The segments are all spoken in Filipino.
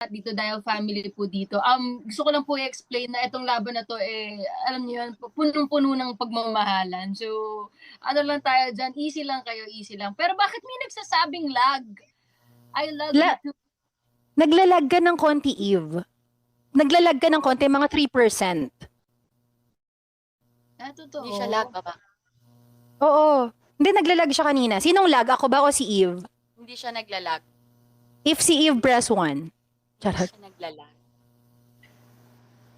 dito dahil family po dito. Gusto ko lang po i-explain na itong laban na to alam niyo yun, punong-puno ng pagmamahalan. So, ano lang tayo dyan, easy lang kayo, easy lang. Pero bakit may nagsasabing lag? I love you. Naglalag ka ng konti, Eve. Naglalag ka ng konti, mga 3%. Totoo. Hindi siya lag ba? Oo. Hindi, naglalag siya kanina. Sinong lag? Ako ba o si Eve? Hindi siya naglalag. If si Eve, press 1. Hindi siya naglalag.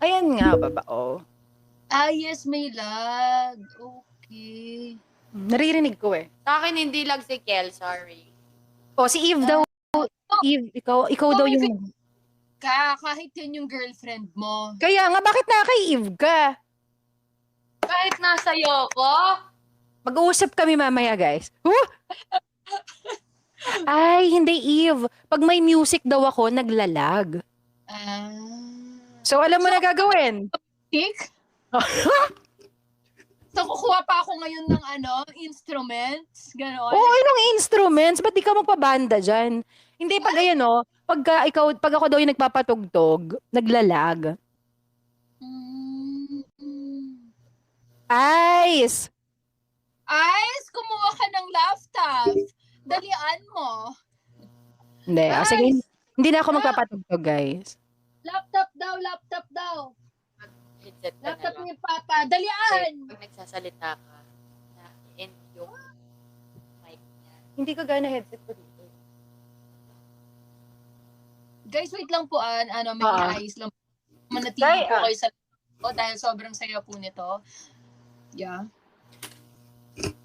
Ayan nga, babao. Yes, may lag. Okay. Naririnig ko eh. Sa akin, hindi lag si Kel, sorry. O, si Eve daw. Eve, ikaw daw yung... Kahit yun yung girlfriend mo. Kaya nga, bakit na kay Eve ka? Kahit nasa'yo ko. Mag-uusap kami mamaya, guys. Ay, hindi, Eve. Pag may music daw ako, naglalag. So, alam mo na gagawin. Tick? So, kukuha pa ako ngayon ng instruments? Ganon? Oo, anong instruments? Ba't di ka magpabanda dyan? Hindi, pag ayan o, pag ako daw yung nagpapatugtog, naglalag. Ice! Ice, kumuha ka ng laptop. Dalian mo. Hindi, sige, hindi na ako magpapatugtog, guys. Laptop daw. Headset ka Laptop na lang. ni Papa. Dalian! Pag nagsasalita ka, na-end yung mic niya. Hindi ka gana headset ko dito. Guys, wait lang po. May ayos lang. Manatili po kayo sa dahil sobrang saya po nito. Yeah.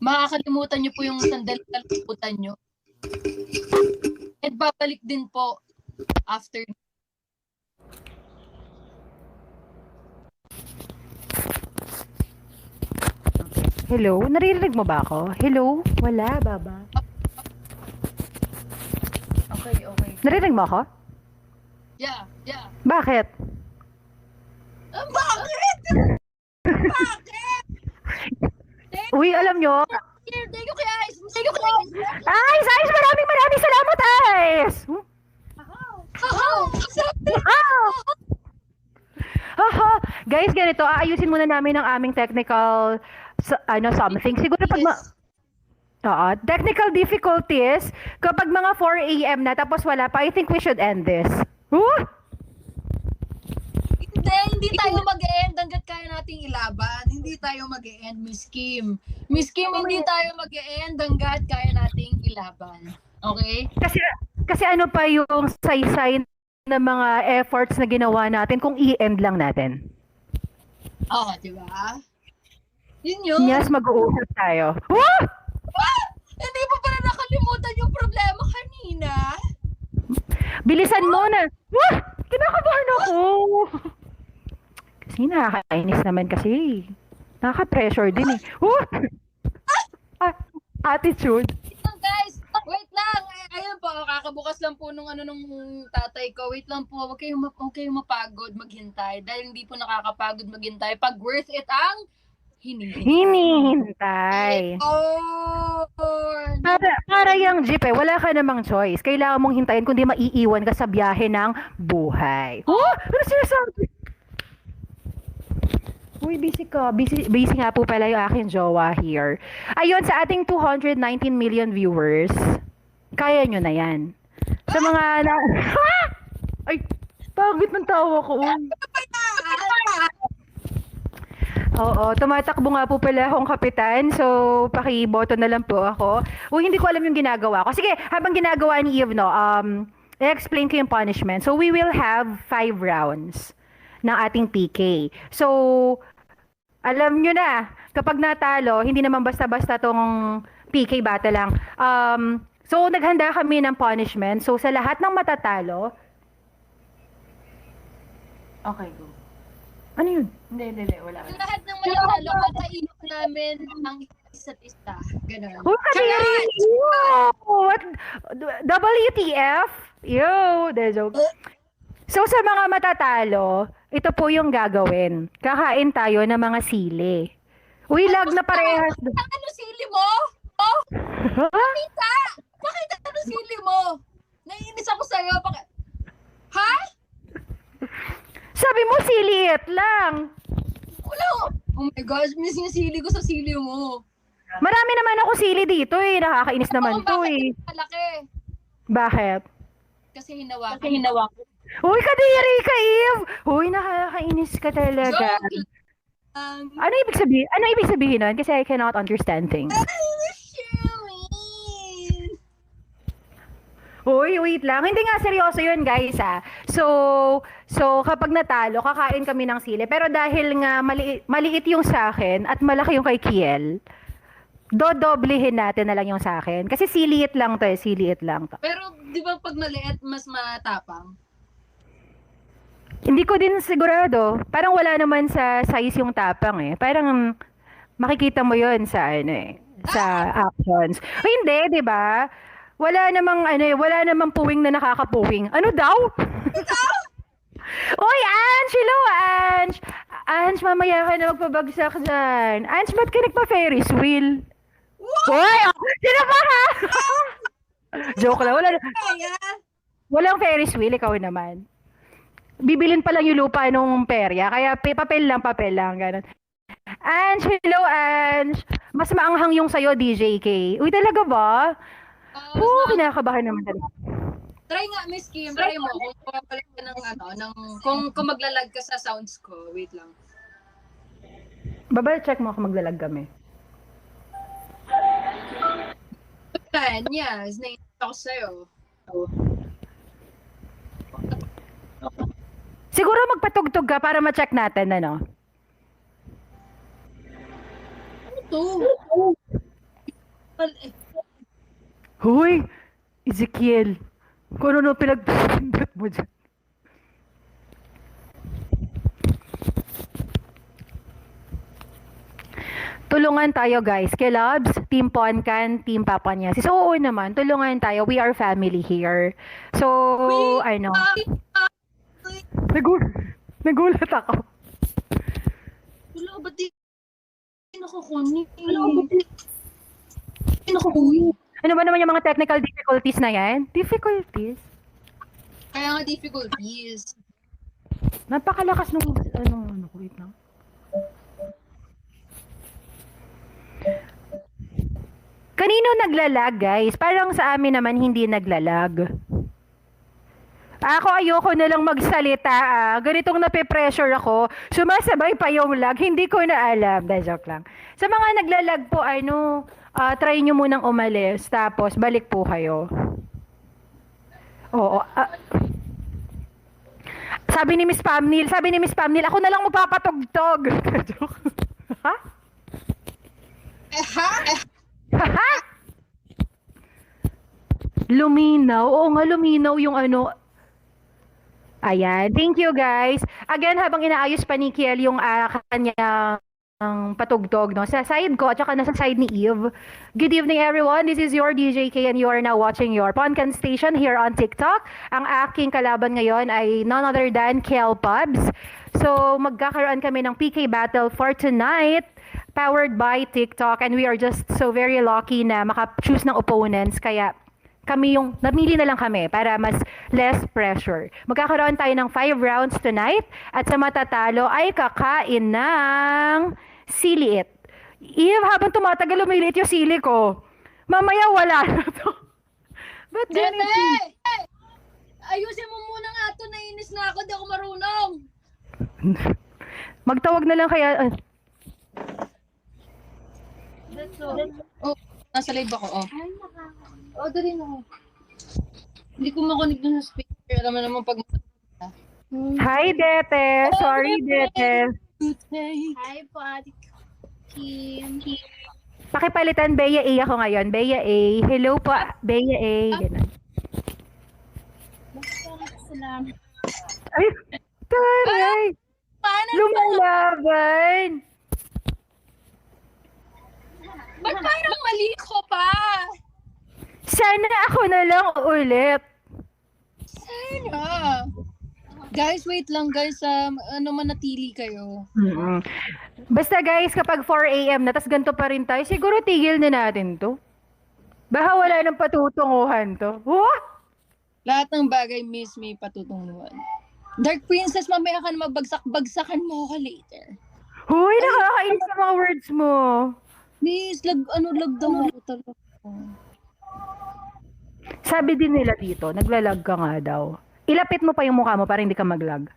Makakalimutan nyo po yung sandali na limutan nyo. At babalik din po after. Hello? Naririnig mo ba ako? Hello? Wala, Baba. Okay. Naririnig mo ako? Yeah. Bakit? Bakit? Uy, alam nyo? Thank you kay Ice. Ice! Maraming salamat, Ice! Guys, ganito, aayusin muna namin ang aming technical something. Siguro pag technical difficulties, kapag mga 4 a.m. na tapos wala pa, I think we should end this. Hindi tayo mag-e-end hanggat kaya nating ilaban. Hindi tayo mag-e-end, Miss Kim. Miss Kim, hindi tayo mag-e-end hanggat kaya nating ilaban. Okay? Kasi ano pa yung saysay ng mga efforts na ginawa natin kung i-end lang natin. Di ba? Yun yun. Yes, mag-uusap tayo. Hindi mo pala nakalimutan yung problema kanina? Bilisan mo na. Kinakabahan ako. Kasi nakakainis naman kasi. Nakaka-pressure din eh. Attitude. Guys, wait lang. Ayun po, kakabukas lang po nung tatay ko. Wait lang po, huwag kayong mapagod maghintay. Dahil hindi po nakakapagod maghintay. Pag worth it ang hinihintay. Para yung jeep wala ka namang choice. Kailangan mong hintayin kundi maiiwan ka sa biyahe ng buhay. Ano sinasabi? Uy, busy ka. Busy nga po pala yung aking jowa here. Ayun, sa ating 219 million viewers, kaya nyo na yan. Sa mga Ay, pagod ng tawa ko. Oo, tumatakbo nga po pala akong kapitan. So, pakiboto na lang po ako. Hindi ko alam yung ginagawa ko. Sige, habang ginagawa ni Eve, i-explain ko yung punishment. So, we will have 5 rounds ng ating PK. So, alam nyo na, kapag natalo, hindi naman basta-basta tong PK battle lang. So, naghanda kami ng punishment. So, sa lahat ng matatalo, okay, go. Ano yun? Hindi, wala. Sa lahat ng matatalo, patainok namin ang isa't isa. Ganon. What? WTF? Yo, the joke. So, sa mga matatalo, ito po yung gagawin. Kakain tayo ng mga sili. Lag na parehas. Ano sili mo? Pakita ano sili mo? Naiinis ako sa'yo. Ha? sabi mo, siliit lang. Wala. Oh my gosh, miss yung sili ko sa sili mo. Marami naman ako sili dito eh. Nakakainis naman to Bakit eh. malaki? Bakit? Kasi hinawakan. Uy, kadiri ka, Eve! Uy, nakakainis ka talaga. Joke Ano ibig sabihin? Ano ibig sabihin nun? Kasi I cannot understand things. Uy, wait lang. Hindi nga seryoso yun, guys, ah. So kapag natalo, kakain kami ng sili. Pero dahil nga maliit yung sa akin at malaki yung kay Kiel, dodoblehin natin na lang yung sa akin. Kasi siliit lang to eh, siliit lang to. Pero di ba pag maliit, mas matapang? Hindi ko din sigurado. Parang wala naman sa size yung tapang eh. Parang makikita mo yun sa ano eh, sa actions. O hindi, di ba? Wala namang puwing na nakakapuwing. Ano daw? Oy, Ange! Hello, Ange! Ange, mamaya ka na magpabagsak dyan. Ange, ba't ka nagpa-Ferris wheel? Oy! Sino ba ha? Joke lang. Walang Ferris wheel, ikaw naman. Bibilin pa lang yung lupa nung perya, kaya papel lang, gano'n. Ange, hello, Ange! Mas maanghang yung sa'yo, DJK. Uy, talaga ba? Oo, kinakabahan naman talaga. Try nga, Miss Kim. Try mo. Kung papalit ka kung maglalag ka sa sounds ko. Wait lang. Check mo kung maglalag kami. Yes, naiinit ako sa'yo. Siguro magpatugtog ka para ma-check natin, ano? Ano to? Hoy! Ezekiel! Kung ano pinagpindot mo dyan. Tulungan tayo, guys. Kelabs, Team Poncan, Team Papanyasis. Oo naman, tulungan tayo. We are family here. So, nagulat ako. Wala, ba't di nakukunin? Nakukunin. Ano ba naman yung mga technical difficulties na yan? Difficulties? Kaya nga difficulties. Napakalakas nung, wait lang. Kanino naglalag, guys? Parang sa amin naman hindi naglalag. Ako ayoko na lang magsalita. Ganitong nape-pressure ako. Sumasabay pa yung lag. Hindi ko na alam. Joke lang. Sa mga naglalag po, try nyo munang umalis. Tapos, balik po kayo. Oo. Sabi ni Miss Pamnil, ako na lang magpapatugtog. Joke. Ha? Ha? Luminaw. Oo nga, luminaw yung Ayan. Thank you, guys. Again, habang inaayos pa ni Kiel yung kanyang patugtog, no? Sa side ko at saka nasa side ni Eve. Good evening, everyone. This is your DJ K and you are now watching your Poncan Station here on TikTok. Ang aking kalaban ngayon ay none other than Kel Pubs. So, magkakaroon kami ng PK battle for tonight, powered by TikTok, and we are just so very lucky na maka-choose ng opponents, kaya kami yung, namili na lang kami para mas less pressure. Magkakaroon tayo ng 5 rounds tonight at sa matatalo ay kakain ng siliit. Eve, habang tumatagal lumiliit yung sili ko, mamaya wala na to. Ba't ganito? Ayusin mo muna nga ito, nainis na ako, di ako marunong. Magtawag na lang kaya. Oh, nasa live ako, oh. Dali na. Hindi ko makunig na sa speaker. Alam mo naman pag... Hi, Dete. Sorry, Dete. Hi po, Ate Kim. Pakipalitan, Bea A ako ngayon. Bea A. Hello po, Bea A. Ganun. Salamat. Ay, taray. Paano? Lumalaban. Ba't parang mali ko pa? Sana ako na lang ulit. Sana. Guys, wait lang guys. Manatili kayo. Mm-mm. Basta guys, kapag 4 a.m. na, tas ganito pa rin tayo, siguro tigil na natin to. Baka wala nang patutunguhan to. Huh? Lahat ng bagay, miss, may patutunguhan. Dark Princess, mamaya ka na magbagsak-bagsakan mo ako later. Huy, nakakainis sa mga words mo. Miss, lag daw ako talaga. Sabi din nila dito, naglalag ka nga daw. Ilapit mo pa yung mukha mo para hindi ka maglag.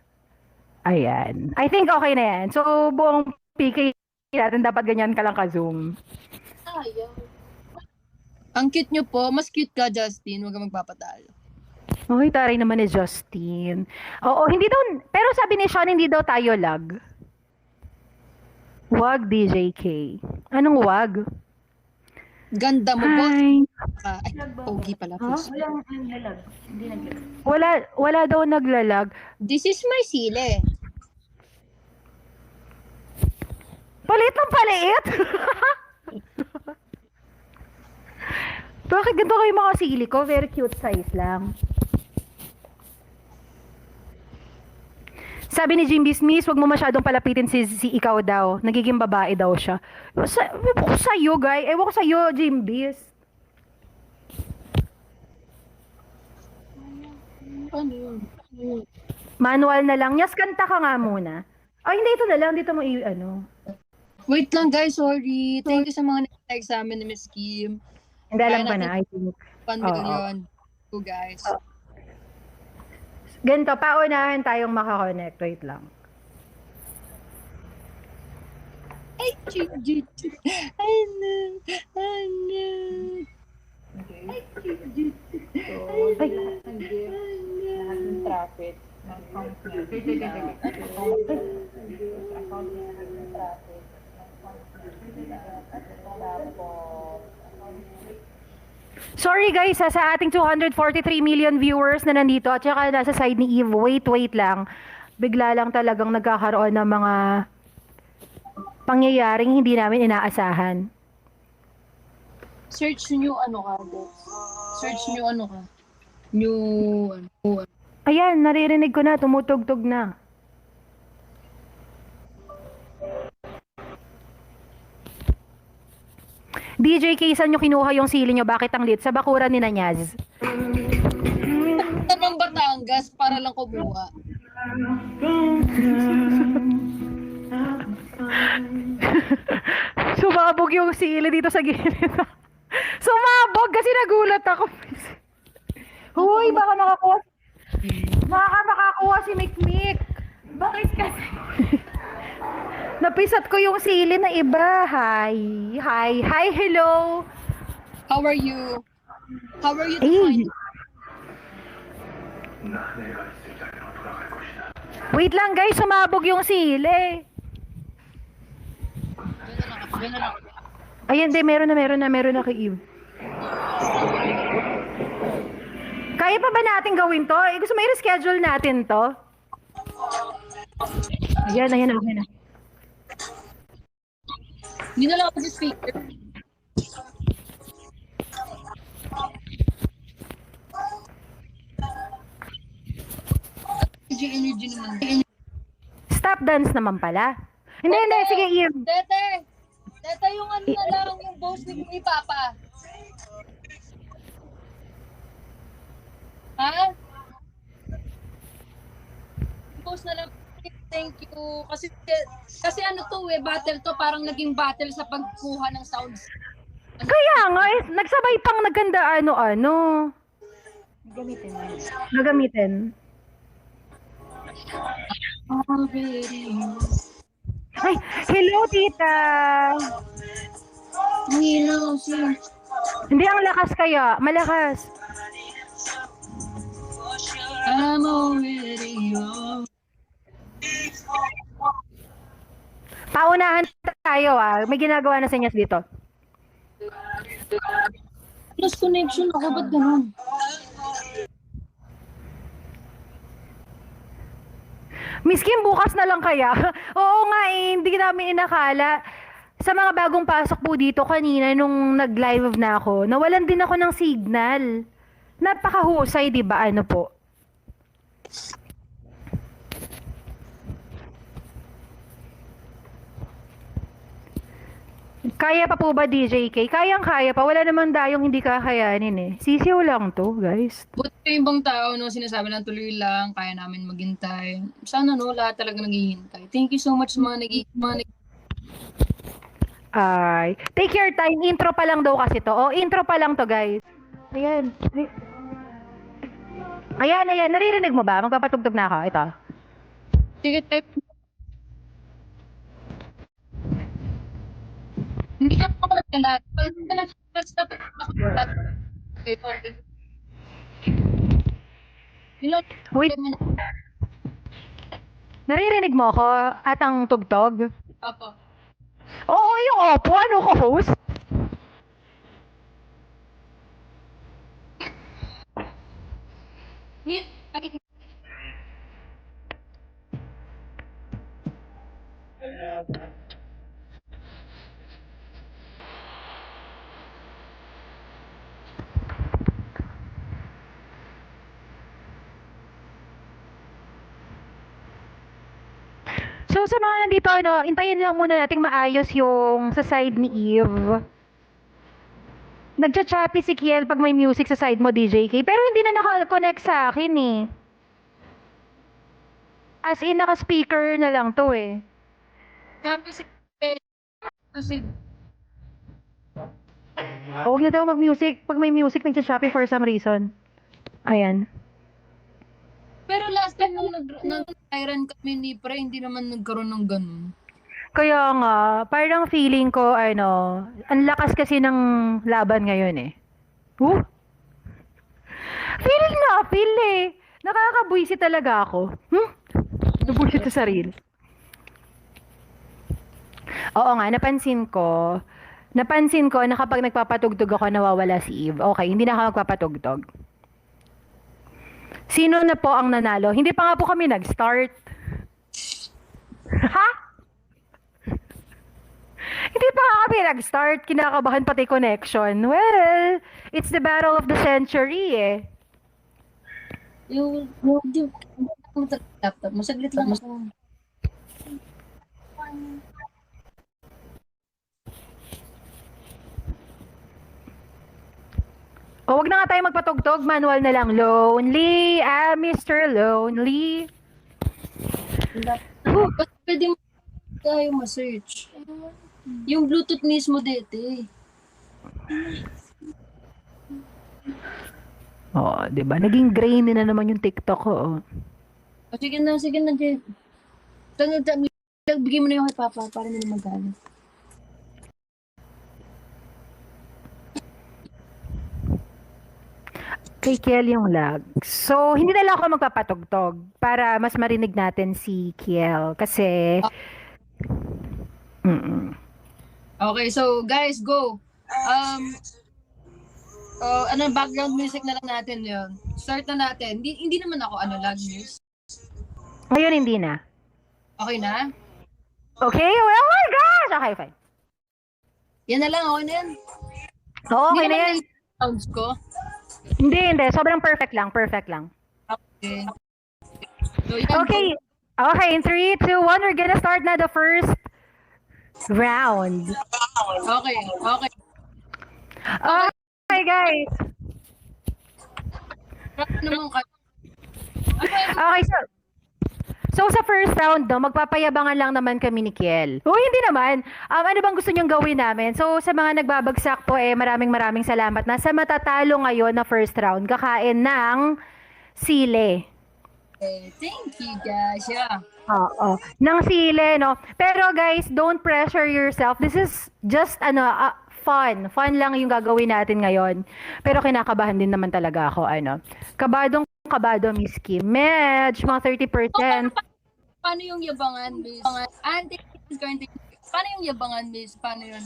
Ayan. I think okay na yan. So, buong PK natin dapat ganyan ka lang ka-zoom. Ayaw. Ang cute nyo po. Mas cute ka, Justin. Huwag kang magpapatalo. Uy, taray naman ni Justin. Oo, hindi daw, pero sabi ni Sean, hindi daw tayo lag. Wag, DJ K. Anong wag? Ganda mo, boss. Ay, Ay, pogi pala. Please. wala daw naglalag. This is my sile. Palit ng paliit! Bakit ganito kayo mga sili ko? Very cute size lang. Sabi ni Jim Bismis, wag mo masyadong palapitin si ikaw daw. Nagiging babae daw siya. Ewan ko sa'yo, guy. Ewan ko sa'yo, Jim Bis. Ano yun? Manual na lang. Yas, kanta ka nga muna. Ay, hindi, ito na lang. Dito mo ano. Wait lang, guys. Sorry. Thank you sa mga nag-like sa amin ni Miss Kim. Hindi, alam ko na. I think. 1 million. So, guys. Ganito, paunahan tayong makakonect. Wait lang. Ay, ano? Ay, Traffic. sorry guys, sa ating 243 million viewers na nandito at saka nasa side ni Eve, wait lang. Bigla lang talagang nagkakaroon ng mga pangyayaring hindi namin inaasahan. Search nyo ano ka, boss. Search nyo ano ka. New, ano. Ayan, naririnig ko na, tumutugtog na. DJ K, saan nyo kinuha yung sili nyo? Bakit ang lit? Sa bakuran ni Nanyaz. Punta ng Batangas para lang kumuha. Sumabog yung sili dito sa gilid. Sumabog kasi nagulat ako. Huy, baka makakuha si Mikmik. Bakit kasi? Napisat ko yung sili na iba. Hi, hello. How are you? How are you Ay. defining? Wait lang guys, sumabog yung sili. Ayan, meron na kay Eve. Kaya pa ba natin gawin to? Gusto mo i-reschedule natin to? Ayan, okay na. Hindi na lang ako sa speaker. Energy naman. Stop dance naman pala. Hindi, sige Eve. Tete, yung ano na lang, yung boss ni Papa. Ha? Yung boss na lang, thank you. Kasi ano to battle to, parang naging battle sa pagkuha ng sounds. Kaya nga, nagsabay pang naganda ano. Gagamitin. Ay, hello tita. Hello, sir. Hindi ang lakas kaya, malakas. I'm already yours. Paunahan tayo may ginagawa na sa inyo dito. Lost connection ako, ba't ganun? Miss Kim, bukas na lang kaya? Oo nga hindi namin inakala. Sa mga bagong pasok po dito kanina nung nag-live na ako, nawalan din ako ng signal. Napakahusay, di ba? Ano po? Kaya pa po ba DJ K? Kayang-kaya pa. Wala namang dayong hindi kakayanin eh. Sisiw lang to, guys. Yung ibang tao, no, sinasabi lang tuloy lang, kaya namin maghintay. Sana, no, lahat talaga naghihintay. Thank you so much sa mga Ay, take your time. Intro pa lang daw kasi to. Oh, intro pa lang to, guys. Ayan. Ayan, ayan. Naririnig mo ba? Magpapatugtog na ako. Ito. Sige, type. Hindi na ako lahat. Wait. Naririnig mo ako at ang tugtog? Apo. Oo, yung opo. Ano ko, host? So, sa mga nandito, ano, intayin lang muna nating maayos yung sa side ni Eve. Nagcha-choppy si Kiel pag may music sa side mo, DJK. Pero hindi na naka-connect sa akin eh. As in, naka-speaker na lang to eh. Kasi, Huwag na daw mag-music. Pag may music, nagcha-choppy for some reason. Ayan. pero last time nung nag-iron kami ni Pre, hindi naman nagkaroon ng ganun. Kaya nga, parang feeling ko, ano, ang lakas kasi ng laban ngayon eh. Feel na, feel eh. Nakakabuisi talaga ako. Nabuisit sa sarili. Oo nga, napansin ko na kapag nagpapatugtog ako, nawawala si Eve. Okay, hindi na ako magpapatugtog. Sino na po ang nanalo? Hindi pa nga po kami nag-start. Ha? Hindi pa nga kami nag-start. Kinakabahan pati connection. Well, it's the battle of the century eh. Yung laptop, masaglit lang ako. O, wag na nga tayo magpatugtog. Manual na lang. Lonely, Mr. Lonely. Ba't pwede mo tayo ma-search? Yung Bluetooth mismo dito. Oh, 'di ba? Naging grainy na naman yung TikTok ko. Oh. Sige na, Jen. Bigay mo na yung kay Papa para nila magalit. Kay Kiel yung lag. So, hindi na lang ako magpapatugtog para mas marinig natin si Kiel. Kasi, Okay, so guys, go. Background music na lang natin yun. Start na natin. Hindi naman ako lag news. ngayon hindi na. Okay na? Okay? Oh my gosh! Okay, fine. Yan na lang, okay na yan. Oo, okay Hindi na naman yan. yung sounds ko. Hindi. Sobrang perfect lang. Okay. So, yan. Okay. Okay, in 3, 2, 1, we're gonna start na the first round. Okay. Okay, guys. Ano naman kayo? Okay, so sa first round, no, magpapayabangan lang naman kami ni Kiel. Hindi naman. Ano bang gusto niyong gawin namin? So, sa mga nagbabagsak po, maraming salamat. Nasa matatalo ngayon na first round, kakain ng sile. Okay, thank you guys. Yeah. Oo. Ng sile, no? Pero guys, don't pressure yourself. This is just, fun. Fun lang yung gagawin natin ngayon. Pero kinakabahan din naman talaga ako, Kabado, Miss Kim. Medj, mga 30%. Paano yung yabangan, Miss? Paano yung yabangan, Miss? Paano yun?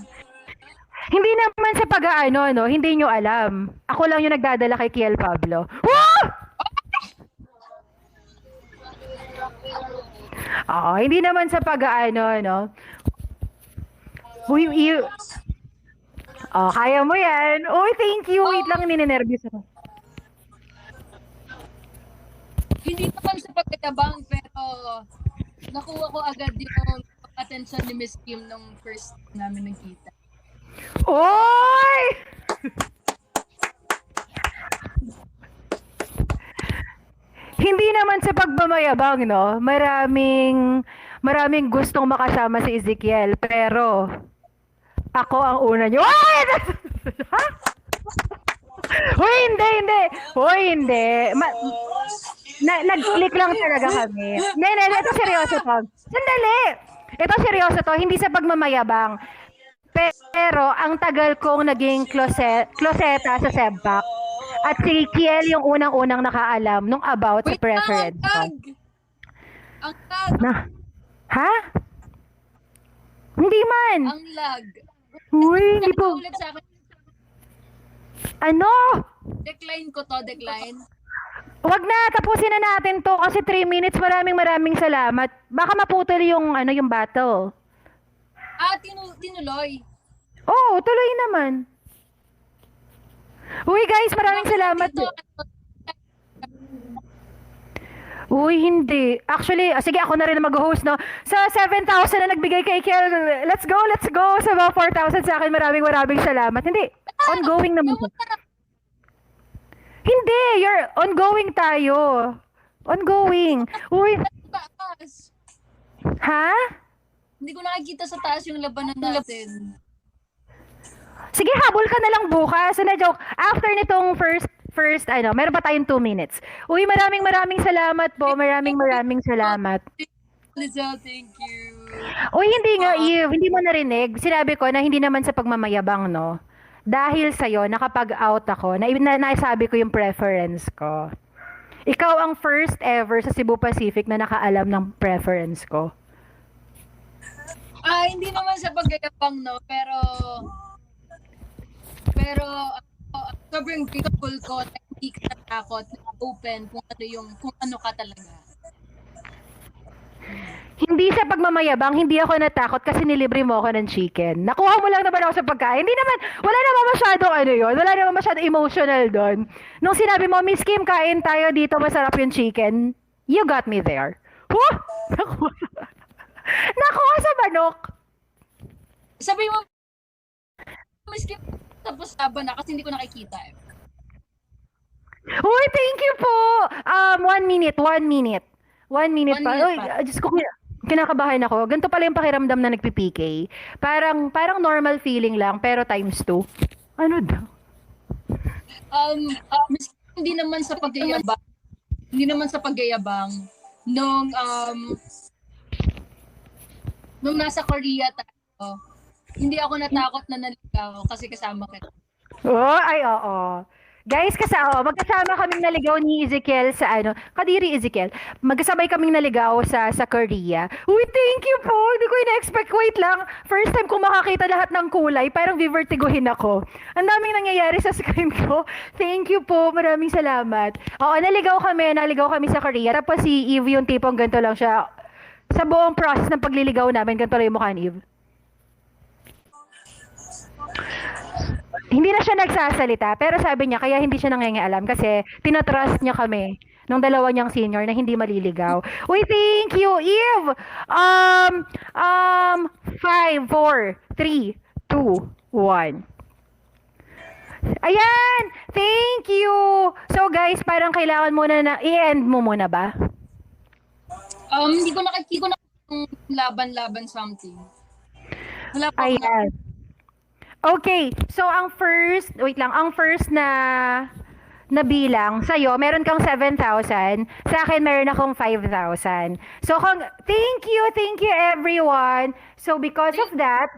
Hindi naman sa pag-aano, no? Hindi nyo alam. Ako lang yung nagdadala kay Kiel Pablo. Woo! Oo, hindi naman sa pag-aano, no? Kaya mo yan. Uy, thank you. Wait lang, ninenervous ako. Hindi naman sa pagkatabang, pero nakuha ko agad yung attention ni Miss Kim nung first namin nagkita. Oy! Hindi naman sa pagmamayabang, no? Maraming gustong makasama si Ezekiel, pero ako ang una niyo. Ay! Ha? Hoy, hindi. Hoy, hindi. Nag-click lang talaga kami. Hindi, ito seryoso to. Sandali! Ito seryoso to, hindi sa pagmamayabang. Pero ang tagal kong naging kloseta sa Sebak. At si Kiel yung unang-unang nakaalam nung about sa Wait lang, preference ko. Ang tag! Na, ha? Hindi man. Ang lag. Uy, hindi po. Ulit sa akin. Ano? Decline ko to, decline. Wag na, tapusin na natin to kasi 3 minutes. Maraming salamat. Baka maputol yung yung battle. Tinuloy. Oo, tuloy naman. Uy guys, maraming salamat. Uy, hindi. Actually, sige ako na rin mag-host, no? Sa 7,000 na nagbigay kay Kiel, let's go. Sa mga 4,000 sa akin, maraming salamat. Hindi, ongoing naman. Hindi, you're ongoing tayo. Ongoing. Uy, Taas. ha? Hindi ko nakikita sa taas yung labanan natin. Sige, habol ka na lang bukas. Na joke. After nitong first, meron pa tayong 2 minutes. Uy, maraming salamat po. Maraming salamat. Lizelle, thank you. Uy, hindi nga, Eve. Hindi mo narinig. Sinabi ko na hindi naman sa pagmamayabang, no? Dahil sa'yo, nakapag-out ako, nasabi ko yung preference ko. Ikaw ang first ever sa Cebu Pacific na nakaalam ng preference ko. Hindi naman sa paggayabang, no? Pero sobrang grateful ko na hindi ka natakot na open kung ano ka talaga. Hindi sa pagmamayabang, hindi ako natakot kasi nilibre mo ako ng chicken. Nakuha mo lang naman ako sa pagkain. Hindi naman, wala naman masyadong wala naman masyadong emotional doon. Nung sinabi mo, Miss Kim, kain tayo dito, masarap yung chicken, you got me there. Huh? Nakuha sa manok. Sabi mo, miski tapos laban na kasi hindi ko nakikita eh. Uy, thank you po. 1 minute. 1 minute pa. 1 minute Uy, pa. Diyos ko, kinakabahan ako. Ganito pala yung pakiramdam na nagpi-PK. Parang normal feeling lang, pero times 2. Ano daw? Miski hindi naman sa paggayabang, nung nasa Korea tayo, hindi ako natakot na naligaw kasi kasama kita. Oo. Guys, magkasama kaming naligaw ni Ezekiel sa Kadiri Ezekiel. Magkasabay kaming naligaw sa Korea. Uy, thank you po. Hindi ko ina-expect. Wait lang. First time ko makakita lahat ng kulay, parang vivertigohin ako. Ang daming nangyayari sa screen ko. Thank you po. Maraming salamat. Oo, naligaw kami sa Korea. Tapos si Eve yung tipong ganito lang siya. Sa buong process ng pagliligaw namin, ganito lang yung mukha ni Eve. Hindi na siya nagsasalita, pero sabi niya, kaya hindi siya nangingialam kasi tinatrust niya kami nung dalawa niyang senior na hindi maliligaw. Uy, thank you, Eve! 5, 4, 3, 2, 1. Ayan! Thank you! So guys, parang kailangan muna na, i-end mo muna ba? Hindi ko nakikita laban something. Wala pa. Ayan. Okay, so ang first na bilang sa'yo, meron kang 7,000, sa akin meron akong 5,000. So thank you everyone. So because of that,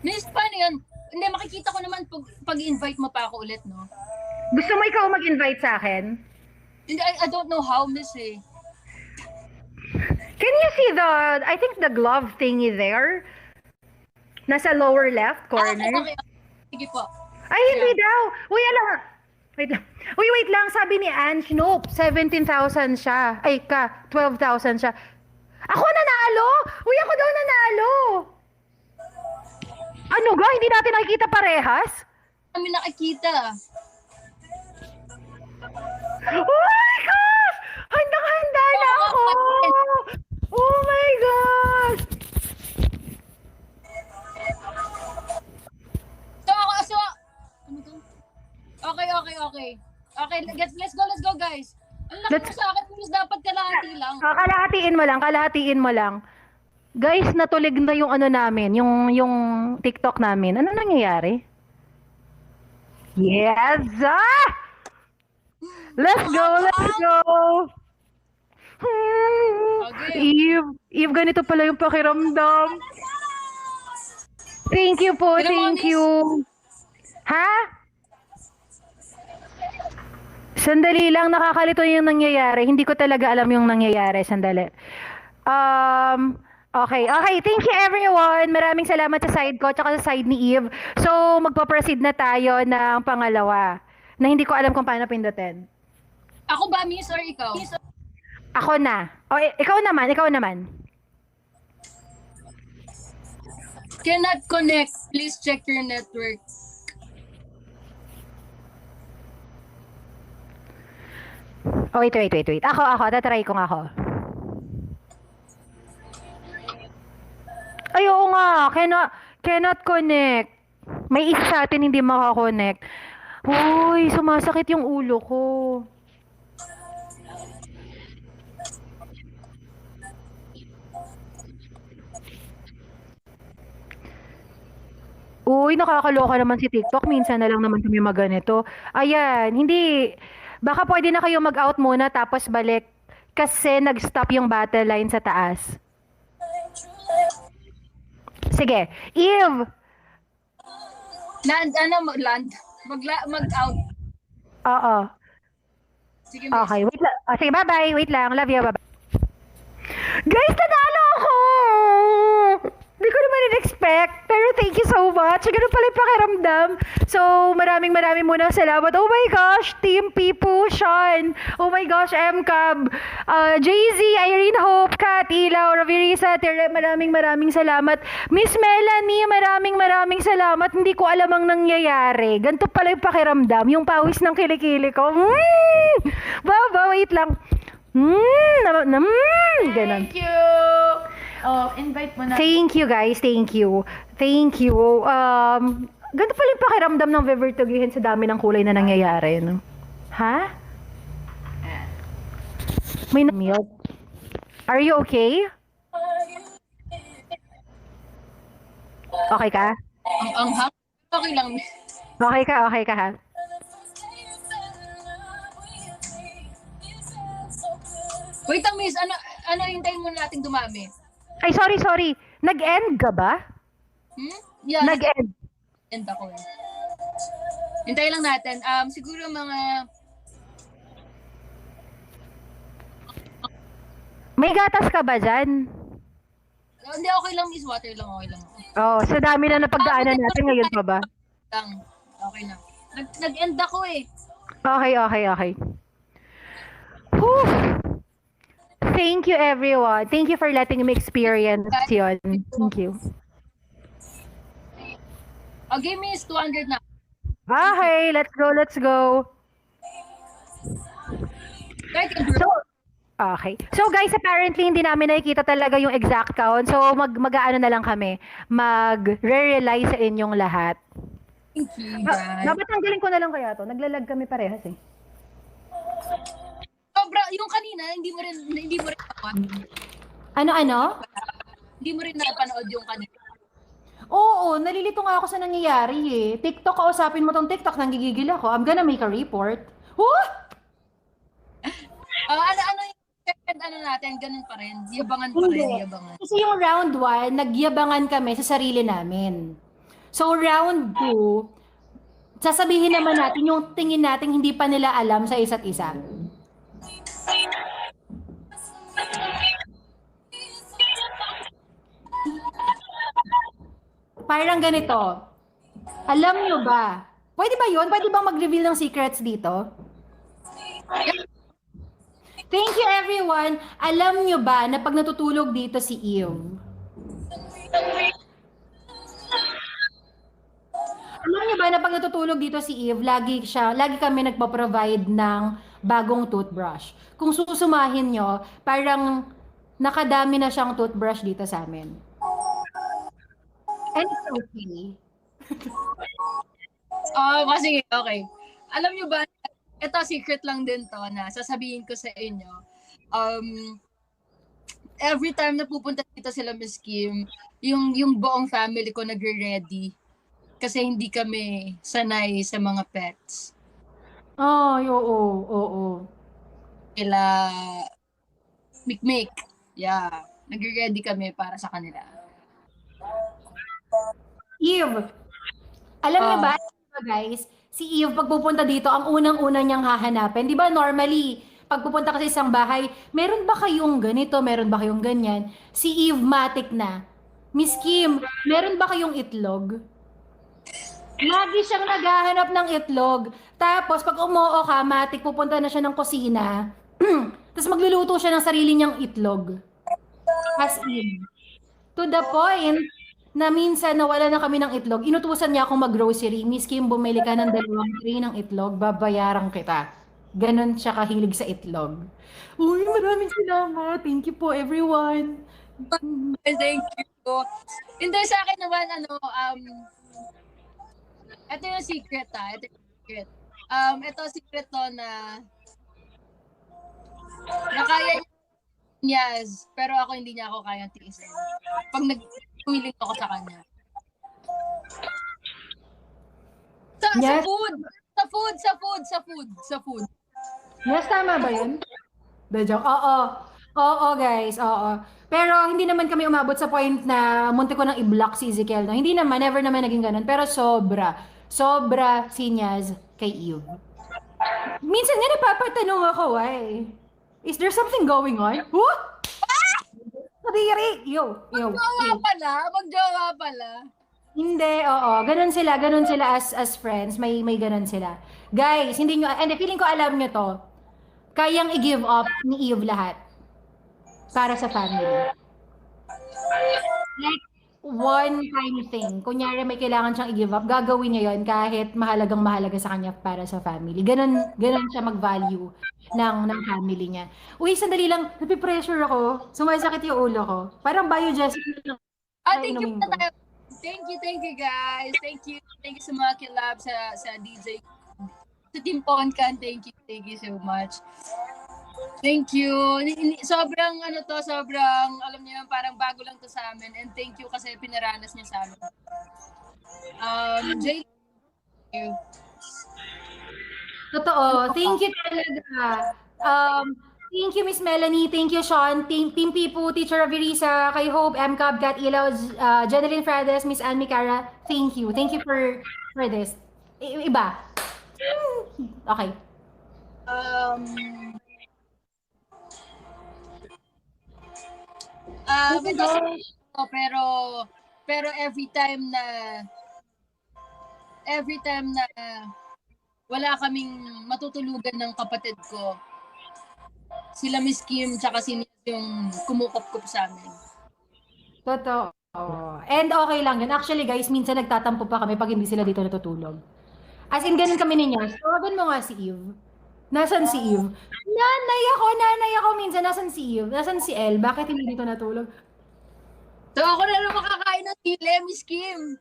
Miss, paano yan? Hindi, makikita ko naman pag-invite mo pa ako ulit, no? gusto mo ikaw mag-invite sa akin? Hindi, I don't know how, Miss, eh. Can you see I think the glove thingy there? Nasa lower left corner. Okay. Sige po. Ay, hindi daw. Uy, wait lang. Wait lang. Sabi ni Ange, nope, 17,000 siya. Ay, 12,000 siya. Ako nanalo! Uy, ako daw nanalo! Ano ga? Hindi natin nakikita parehas? Kami nakikita. Oh my gosh! Handang-handa na ako! Oh my gosh! So, ano to? Okay. Okay, let's go. sa akin, Miss, dapat kalahati lang. Kalahatiin mo lang. Guys, natulig na yung ano namin, yung TikTok namin. Ano nangyayari? Yes! Ah! Let's go! Okay. Eve, ganito pala yung pakiramdam. Thank you po, Pero, thank Miss, you. Ha? Sandali lang, nakakalito yung nangyayari. Hindi ko talaga alam yung nangyayari. Sandali. Okay. Thank you everyone. Maraming salamat sa side ko tsaka sa side ni Eve. So, magpo-proceed na tayo ng pangalawa na hindi ko alam kung paano pindutin. Ako ba, Miss, or ikaw? Ako na. O, ikaw naman. Cannot connect. Please check your network. Oh, wait. Ako. Tatry ko nga ako. Ay, oo nga. Cannot connect. May isa sa atin hindi makakonect. Uy, sumasakit yung ulo ko. Uy, nakakaloka naman si TikTok. Minsan na lang naman kami maganito. Ayan, hindi. Baka pwede na kayo mag-out muna tapos balik. Kasi nag-stop yung battle line sa taas. Sige. Eve! Land. Mag-out. Oo. Sige, Miss. Okay, wait lang. Sige, bye-bye. Wait lang. Love you. Bye-bye. Guys, nanalo ako! Hindi ko naman in-expect. Pero thank you so much. Ganun pala yung pakiramdam. So, maraming muna salamat. Oh my gosh, Team Pipu, Sean. Oh my gosh, MCAB. JZ, Irene Hope, Kat, Ilaw, Ravirisa, Tere, maraming salamat. Miss Melanie, maraming salamat. Hindi ko alam ang nangyayari. Ganito pala yung pakiramdam. Yung pawis ng kilikili ko. Wait lang. Ganun. Thank you! Oh, invite mo na. Thank you guys, thank you. Ganito pala yung pakiramdam ng Vivertogihin sa dami ng kulay na nangyayari, no? Ha? May milk. Are you okay? Okay ka? Ang okay lang. Okay ka ha? Wait lang, Miss. Ano hintayin muna nating dumami? Ay, sorry. Nag-end ka ba? Yeah, Nag-end. end ako eh. Hintayin lang natin. Siguro mga... May gatas ka ba dyan? Hindi, okay lang, Miss. Water lang, okay lang. Oh, sa dami na napagdaanan natin ngayon pa ba? Lang. Okay na. Nag-end ako eh. Okay. Whew. Thank you everyone. Thank you for letting me experience yun. Thank you. Okay, Miss. 200 na. Okay, let's go. So guys, apparently hindi namin nakikita talaga yung exact count. So mag-aano na lang kami. Mag-re-rely sa inyong lahat. Thank you, guys. Dapat tanggalin ko na lang kaya to. Naglalag kami parehas eh. Sobra, yung kanina, hindi mo rin napanood. Ano? Hindi mo rin napanood yung kanina. Oo, nalilito nga ako sa nangyayari eh. TikTok, kausapin mo tong TikTok, nanggigigil ako. I'm gonna make a report. Ano yung second natin, ganun pa rin. Yabangan pa rin, yabangan. Kasi yung round 1, nagyabangan kami sa sarili namin. So round 2, sasabihin naman natin yung tingin natin hindi pa nila alam sa isa't isa. Parang ganito. Alam nyo ba? Pwede ba yun? Pwede bang mag-reveal ng secrets dito? Thank you everyone. Alam nyo ba na pag natutulog dito si Eve? Alam nyo ba na pag natutulog dito si Eve, lagi kami nagpo-provide ng bagong toothbrush. Kung susumahin nyo, parang nakadami na siyang toothbrush dito sa amin. And it's okay. Kasi, okay. Alam nyo ba, ito secret lang din to na sasabihin ko sa inyo. Every time na pupunta dito sila Miss Kim, yung buong family ko nagre-ready kasi hindi kami sanay sa mga pets. Ay, oo, oo. Kila Mikmik. Yeah, nagre-ready kami para sa kanila. Eve, alam niyo ba, guys, si Eve pag pupunta dito, ang unang-una niyang hahanapin, di ba normally, pag pupunta ka sa isang bahay, meron ba kayong ganito, meron ba kayong ganyan? Si Eve matik na. Miss Kim, meron ba kayong itlog? Lagi siyang naghahanap ng itlog. Tapos pag umuo ka, matik pupunta na siya ng kusina. Tapos magluluto siya ng sarili niyang itlog. As in. To the point na minsan nawala na kami ng itlog, inutusan niya akong mag-grocery. Miss Kim, bumili ka ng 2 tray ng itlog, babayaran kita. Ganon siya kahilig sa itlog. Uy, maraming salamat. Thank you po, everyone. Thank you. Hindi sa akin naman, ito yung secret ito yung secret. Ito secret to na kaya niya, pero ako hindi niya ako kayang tiisin. Pag nag-willing ako sa kanya. Sa food. Yes, tama ba yun? The joke. Oo. Oo, guys. Oo. Pero hindi naman kami umabot sa point na munti ko nang i-block si Ezekiel. No? Hindi naman. Never naman naging ganun. Pero sobra. Sobra sinyas kay Eve. Minsan nga napapatanong ako, why? Is there something going on? What? Kadiri! Yo. Magjowa pala. Hindi, oo. Ganun sila as friends. May ganun sila. Guys, hindi nyo, and feeling ko alam nyo to, kayang i-give up ni Eve lahat para sa family. Like, one-time thing. Kunyari may kailangan siyang i-give up, gagawin niya yon kahit mahalaga sa kanya para sa family. Ganun siya mag-value ng family niya. Uy, sandali lang, napipressure ako. Sumasakit yung ulo ko. Parang biogesic na Thank you inumin ko. Thank you guys. Thank you sa mga kilab, sa DJ, sa Team Poncan. Thank you so much. Thank you. Sobrang alam niyo yun, parang bago lang to sa amin, and thank you kasi pinaranas niya sa amin. Jay, thank you. Totoo. Thank you talaga. Thank you, Miss Melanie. Thank you, Sean. Team Pipu, Teacher Avirisa, kay Hope, MCAB, Gat Ilaw, Jeneline Frades, Miss Anne Micara. Thank you. Thank you for this. Iba. Okay. Pero every time na wala kaming matutulugan ng kapatid ko, sila Miss Kim tsaka si Nias yung kumukop-kup sa amin. Totoo. And okay lang yun. Actually, guys, minsan nagtatampo pa kami pag hindi sila dito natutulog. As in, ganun kami ninyo. Tawagan mo nga si Eve. Nasaan si Eve? Nanay ako. Minsan, nasaan si Eve? Nasaan si Elle? Bakit hindi dito natulog? So, ako na lang makakain ng sili, Miss Kim.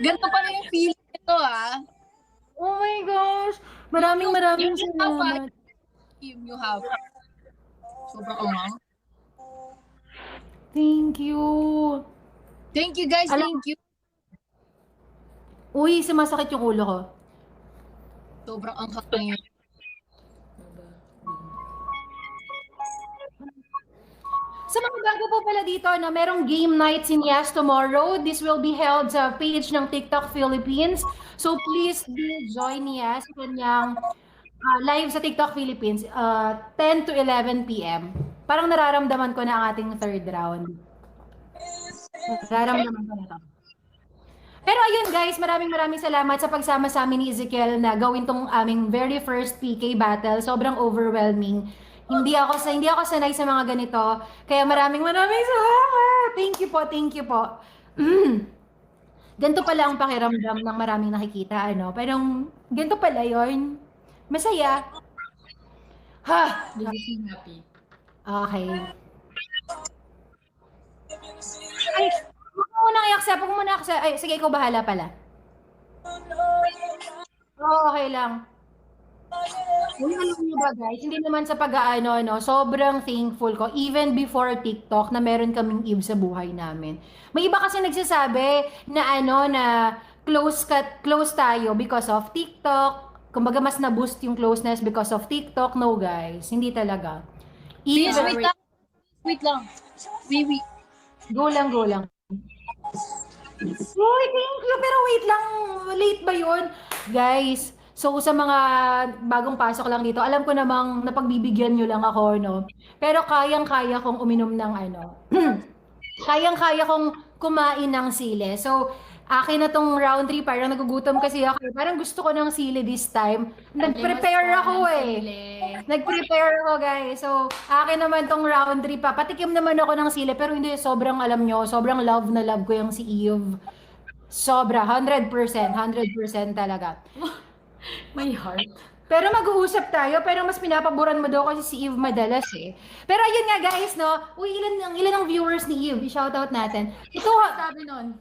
Ganito pala yung feeling ito, Oh my gosh. Maraming salamat. Kim, you have. Sobrang umang. Thank you. Thank you, guys. Thank you. Uy, sumasakit yung ulo ko. Sobrang anghak na yun. Sa mga bago po pala dito, na merong game night si Nias tomorrow. This will be held sa page ng TikTok Philippines. So please do join Nias sa kanyang live sa TikTok Philippines 10 to 11 p.m. Parang nararamdaman ko na ang ating third round. Nararamdaman ko na to. Pero ayun guys, maraming salamat sa pagsama sa amin ni Ezekiel na gawin tong aming very first PK battle. Sobrang overwhelming. Hindi ako sanay sa mga ganito. Kaya maraming salamat. Thank you po. Ganito pala ang pakiramdam ng maraming nakikita, ano? Pero ganito pala yon. Masaya. Ha! Happy. Okay. Ay, huwag mo nang i-accept. Ay, sige, ikaw bahala pala. Oo, okay lang. Uy, alam niyo ba guys, hindi naman sa pag-aano, no, sobrang thankful ko, even before TikTok, na meron kaming Eve sa buhay namin. May iba kasi nagsasabi na ano, na close tayo because of TikTok. Kumbaga mas na-boost yung closeness because of TikTok. No guys, hindi talaga. Please, Eve, wait lang. Wait lang. Wait. go lang, go lang. Uy, thank you. Pero wait lang, late ba yun? Guys, so sa mga bagong pasok lang dito, alam ko namang napagbibigyan nyo lang ako, no? Pero kayang-kaya kong uminom ng ano, kayang-kaya kong kumain ng sili. So, akin na tong round 3, parang nagugutom kasi ako. Parang gusto ko ng sili this time. Nag-prepare ako Nag-prepare ako, guys. So, akin naman tong round 3 pa. Patikim naman ako ng sili, pero hindi, sobrang alam nyo, sobrang love na love ko yung si Eve. Sobra, 100%, 100% talaga. My heart. Pero mag-uusap tayo, pero mas pinapaboran mo daw kasi si Eve madalas eh. Pero ayun nga guys, no? Uy, ilan ang viewers ni Eve? I-shoutout natin. Ito, Sabi nun.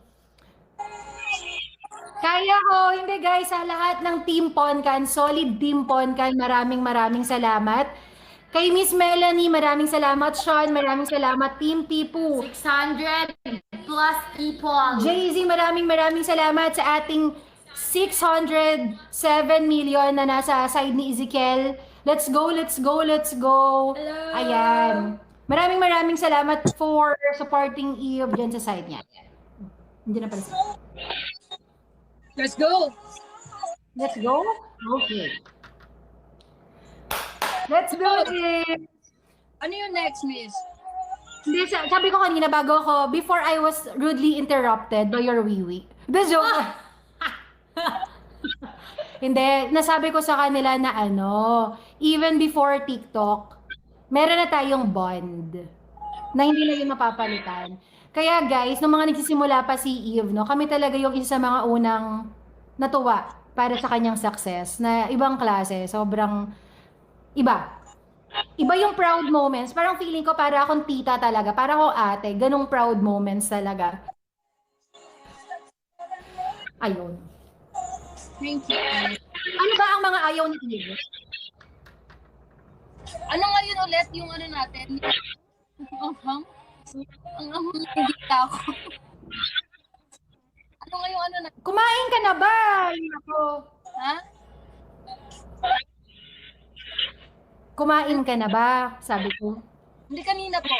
kaya ko, hindi guys, sa lahat ng Team Poncan, solid Team Poncan, maraming salamat. Kay Miss Melanie, maraming salamat. Sean, maraming salamat. Team Pipu. 600 plus people. Jay-Z, maraming salamat sa ating 607 million na nasa side ni Ezekiel. Let's go. Hello. Ayan. Maraming salamat for supporting Eve dyan sa side niya. Hindi na pala siya. Let's go. Let's go? Okay. Let's do it! Ano yung next, miss? Hindi, sabi ko kanina bago ako, before I was rudely interrupted by your wiwi. The joke. Hindi, nasabi ko sa kanila na ano, even before TikTok, meron na tayong bond na hindi na yun mapapalitan. Kaya guys, nung mga nagsisimula pa si Eve, no, kami talaga yung isa sa mga unang natuwa para sa kanyang success na ibang klase, sobrang iba. Iba yung proud moments. Parang feeling ko para akong tita talaga, para akong ate, ganong proud moments talaga. Ayun. Thank you. Ano ba ang mga ayaw ni Eve? Ano ngayon ulit yung ano natin? Ang hindi ako. Ano nga yung ano na? Kumain ka na ba? Ako. Ha? Kumain ka na ba? Sabi ko. Hindi kanina po.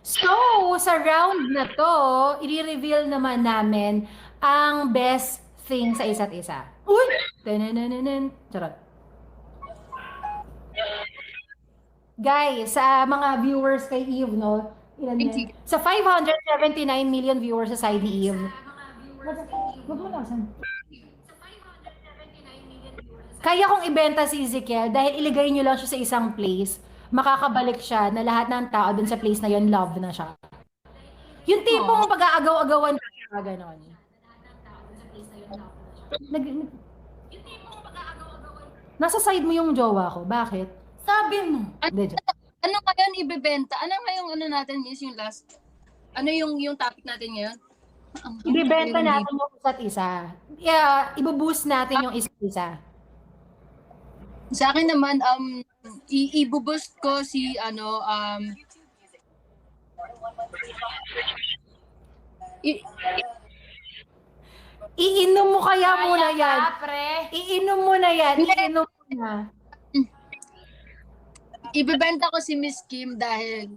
So, sa round na to, i-reveal naman namin ang best thing sa isa't isa. Uy! Tanananan. Charot. Guys, sa mga viewers kay Eve, no? Ilan yan? Sa 579 million viewers sa side ni Eve. Wag mo lasan. Kaya kong ibenta si Ezekiel dahil iligay nyo lang siya sa isang place, makakabalik siya na lahat ng tao dun sa place na yun, love na siya. Yung tipong pag-aagaw-agawan ka siya, gano'n. Nasa side mo yung jowa ko, bakit? Sabi mo. Hindi, joke. Ano ngayon ibebenta? Ano ngayong ano natin is yung last? Ano yung topic natin ngayon? Ibibenta natin yung isa't isa. Yeah, ibuboost natin yung isa't isa. Sa akin naman, i-boost ko si Iinom mo kaya muna Kaya yan. ka, pre. Iinom mo na yan. Iinom mo na. ibebenta ko si Miss Kim dahil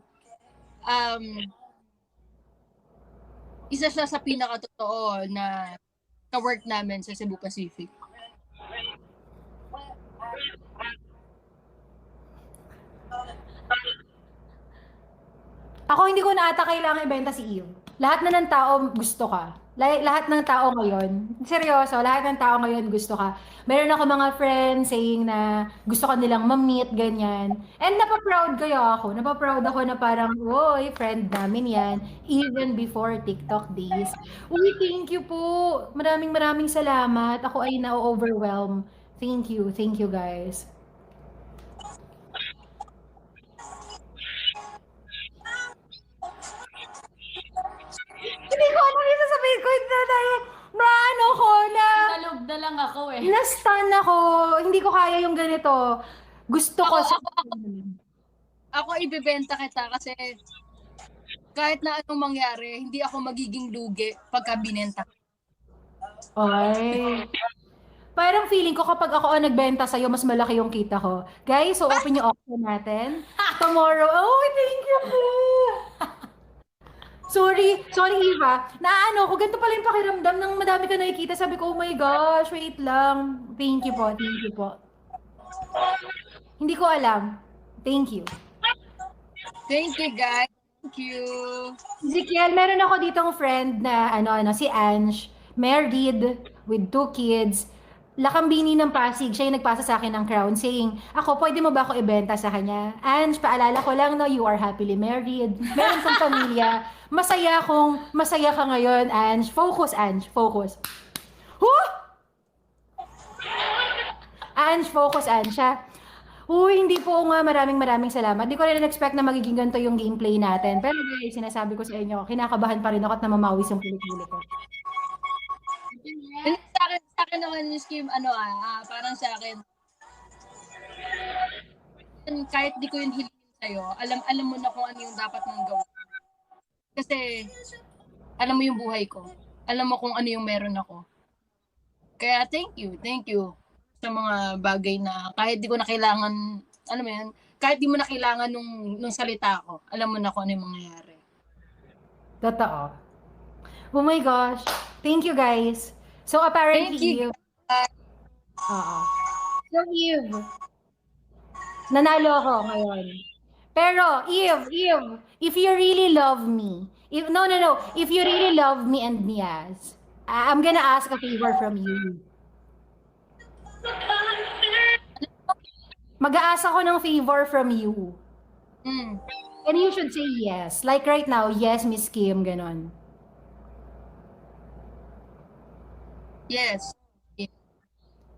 isa siya sa pinakatotoo na ka-work namin sa Cebu Pacific. Ako hindi ko na ata kailangan ibenta si Eve. Lahat na ng tao gusto ka. Lahat ng tao ngayon, seryoso, lahat ng tao ngayon gusto ka. Meron ako mga friends saying na gusto ka nilang ma-meet, ganyan. And napaproud kaya ako. Napaproud ako na parang, oy, friend namin yan. Even before TikTok days. Uy, thank you po. Maraming salamat. Ako ay na-overwhelm. Thank you guys. Hindi ko alam yung sasabihin ko na ano ko na Nalog na lang ako eh. na-stun ako. Hindi ko kaya yung ganito. Gusto ko sa... Ako ibebenta kita kasi kahit na anong mangyari, hindi ako magiging lugi pagka binenta. Ay. Parang feeling ko kapag ako ang nagbenta sa'yo, mas malaki yung kita ko. Guys, so open yung auction natin. Tomorrow. Oh, thank you po. Sorry, Eva. Naano ko, ganito pala yung pakiramdam ng madami ka nakikita. Sabi ko, oh my gosh, wait lang. Thank you po. Hindi ko alam. Thank you. Thank you, guys. Thank you. Ezekiel, meron ako ditong friend na si Ange, married with 2 kids. Lakambini ng Pasig, siya yung nagpasa sa akin ng crown saying, ako, pwede mo ba ako ibenta sa kanya? Ange, paalala ko lang, no, you are happily married. Meron kang pamilya. Masaya ka ngayon, Ange. Focus, Ange. Focus. Huh? Ange, focus, Ange. Uy, hindi po nga, maraming salamat. Di ko rin expect na magiging ganito yung gameplay natin. Pero guys, sinasabi ko sa inyo, kinakabahan pa rin ako at namamawis yung kulit-kulit ko. Sa akin naman yung scheme, parang sa akin, kahit di ko yun hilingin sa'yo, alam mo na kung ano yung dapat mong gawin. Kasi, alam mo yung buhay ko. Alam mo kung ano yung meron ako. Kaya thank you sa mga bagay na kahit di ko na kailangan, alam mo yan, kahit di mo na kailangan nung salita ko, alam mo na kung ano yung mangyayari. Totoo. Oh my gosh. Thank you, guys. So, apparently, Thank you. Oo. So, Eve, nanalo ako ngayon. Pero, Eve, if you really love me, if you really love me and Niaz, I'm gonna ask a favor from you. Mag-aasa ko ng favor from you. And you should say yes. Like right now, yes, Miss Kim, ganon. Yes.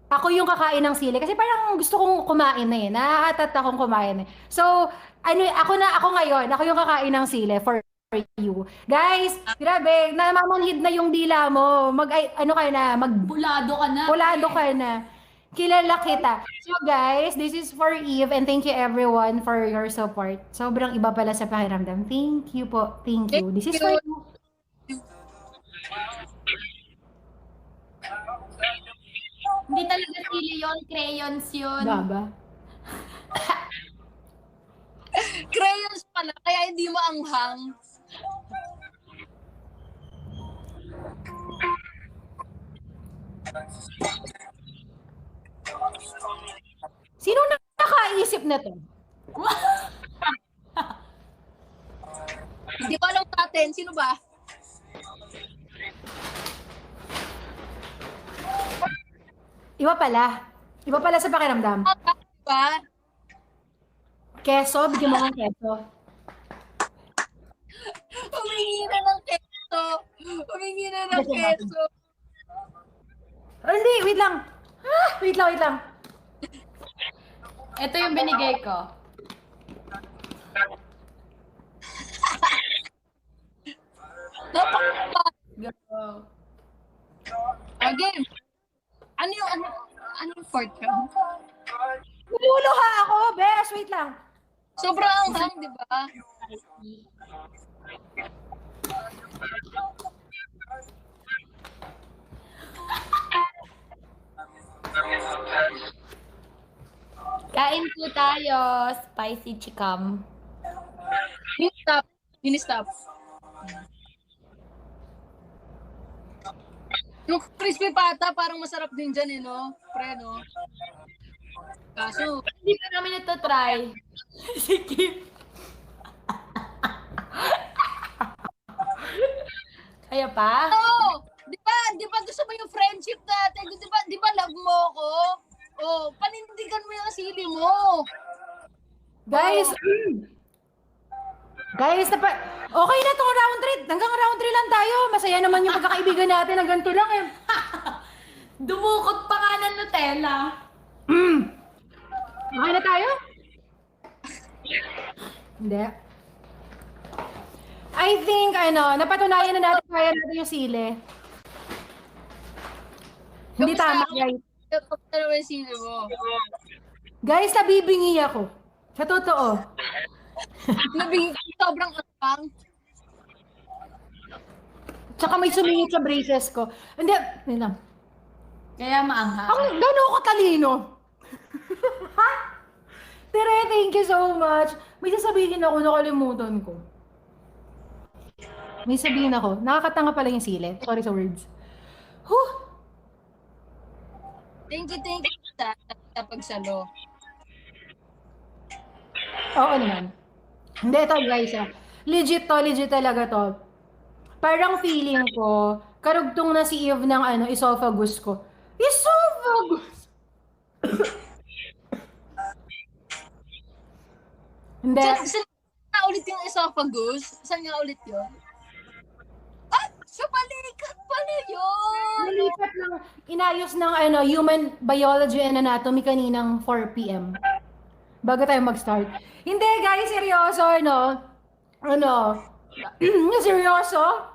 Ako yung kakain ng sili kasi parang gusto kong kumain na eh. Nakakatat akong kumain eh. So, ako ngayon, ako yung kakain ng sili for you. Guys, grabe, namamanhid na yung dila mo. Bulado ka na. Bulado ka na. Kilala kita. So guys, this is for Eve and thank you everyone for your support. Sobrang iba pala sa pakiramdam. Thank you po. Thank you. This is for you. Hindi talaga sili yun, crayons yun. Baba. Crayons pala, kaya hindi mo anghang. Sino nakaisip na to? Hindi ko alam natin, sino ba? Iba pala. Iba pala sa pakiramdam. Diba? Keso, bigyan mo ng keso. Humingi na ng keso. Humingi na ng keso. Oh, hindi, wait lang. Wait lang. Ito yung binigay ko. Napakapal. Go. Okay. Ano yung fourth round? Niluluha ako, bes. Wait lang. Sobrang anghang, di ba? Kain po tayo. Spicy chicken. Mini-stop. Yung crispy pata, parang masarap din dyan eh, no? Pre, no? Kaso, Hindi pa namin ito try. Sige. Kaya pa? oh! Di ba gusto mo yung friendship natin? Di ba love mo ko? Oh, panindigan mo yung sili mo. Guys, guys, okay na tong round 3. Hanggang round 3 lang tayo. Masaya naman yung pagkakaibigan natin. Hanggang ganito lang eh. Dumukot pa nga ng Nutella. Okay na tayo? Hindi. I think, napatunayan na natin kaya natin yung sili. Hindi Kamusta tama, ako? guys. Kamusta naman yung sino mo? Guys, nabibingi ako. Sa totoo. Nabing sobrang aspang. Tsaka may sumingit sa braces ko. Hindi, yun lang. Kaya maanghang. Ang gano'n ako katalino. Ha? Tere, thank you so much. May sasabihin ako, nakalimutan ko. May sabihin ako, nakakatanga pala yung sili. Sorry sa words. Huh! Thank you sa pagsalo. Oo naman. Hindi, ito guys legit talaga to. Parang feeling ko, karugtong na si Eve ng esophagus ko. Esophagus! Hindi. Saan nga ulit yung esophagus? Saan nga ulit yun? Ah! Sa balikat pala yun! Nalipat lang, inayos ng Human Biology and Anatomy kaninang 4 p.m. Bago tayo mag-start. Hindi guys, seryoso, seryoso?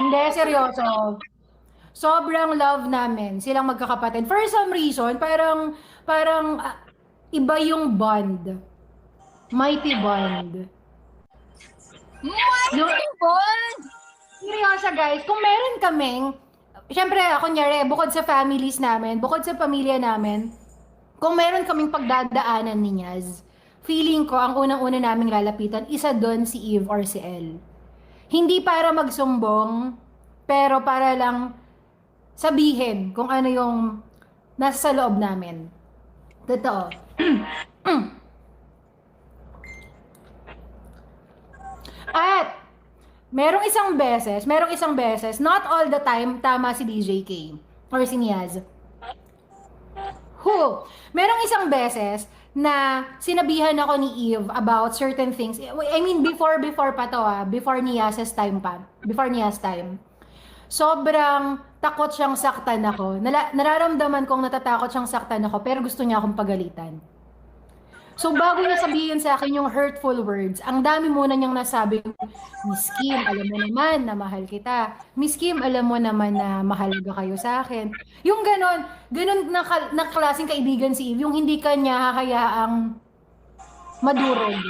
Hindi, seryoso. Sobrang love namin silang magkakapatid. For some reason, parang iba yung bond. Mighty bond. Mighty bond! Seryoso guys, kung meron kaming, syempre, kunyari, bukod sa families namin, bukod sa pamilya namin, kung meron kaming pagdadaanan ni Nyaz, feeling ko, ang unang-una naming lalapitan, isa doon si Eve or si Elle. Hindi para magsumbong, pero para lang sabihin kung ano yung nasa sa loob namin. Totoo. At, merong isang beses, not all the time, tama si DJ K or si Niaz. Merong isang beses na sinabihan ako ni Eve about certain things. I mean, before pa to before Niaz's time pa. Before Niaz's time. Sobrang takot siyang saktan ako. Nararamdaman kong natatakot siyang saktan ako, pero gusto niya akong pagalitan. So, bago niya sabihin sa akin yung hurtful words, ang dami muna niyang nasabi, Miss Kim, alam mo naman na mahal kita. Miss Kim, alam mo naman na mahalaga kayo sa akin. Yung ganon na klaseng kaibigan si Eve, yung hindi ka niya hahayaang madurog.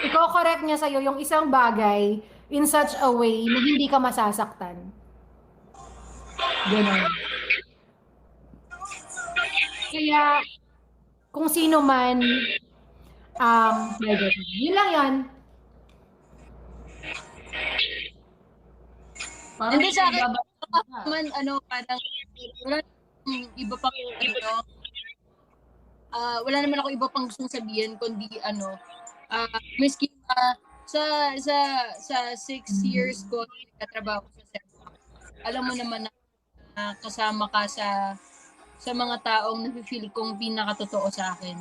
Iko-correct niya sa'yo yung isang bagay in such a way na hindi ka masasaktan. Ganon. Kaya, kung sino man yun lang yan. Hindi sa akin, man, parang, wala iba pang, wala naman ako iba pang gustong sabihin, kundi, Miss Kim, sa 6 years ko, nagtatrabaho sa Sepak. Alam mo naman na kasama ka sa mga taong nafe-feel kong pinakatotoo sa akin.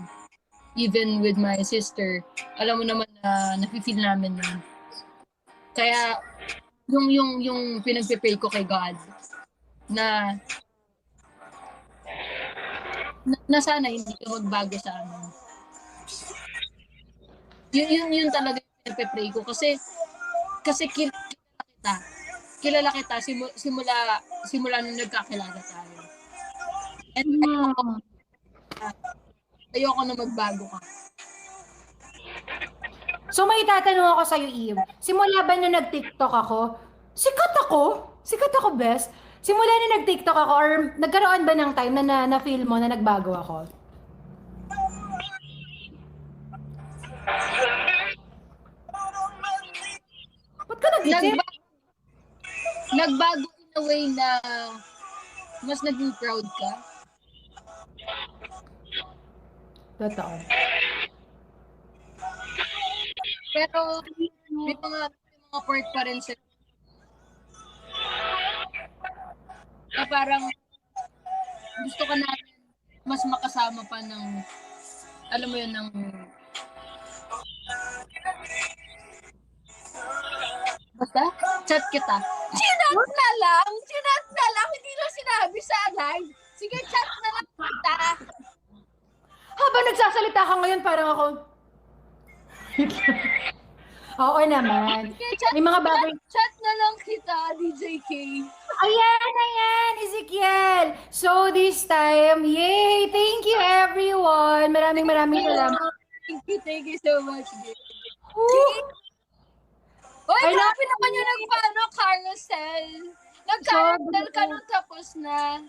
Even with my sister, alam mo naman na nafe-feel namin yun. Kaya, yung pinagpe-pray ko kay God, na sana hindi ka magbago sa amin. Yun talaga yung pinagpe-pray ko. Kasi kilala kita simula nung nagkakilala tayo. And ayoko na magbago ka. So may tatanong ako sa'yo, Eve. Simula ba na nag-TikTok ako? Sikat ako, best. Simula na nag-TikTok ako or nagkaroon ba ng time na na-feel mo na nagbago ako? Ba't ka nag-isip? Nagbago in a way na mas naging proud ka. Totoo. Pero may mga part pa rin sa na parang gusto ka namin mas makasama pa ng alam mo yun ng basta chat kita. Chinat na lang, hindi na sinabi sa live. Sige, chat na lang kita. Habang nagsasalita ka ngayon, parang ako... Oo naman. Okay, chat May mga bagay... Chat na lang kita, DJ K. Ayan, Ezekiel. So this time, yay! Thank you everyone. Maraming salamat. Thank you so much. Woo! Uy, I grabe naman yung nagpaano, carousel. Nag-carousel ka nung tapos na.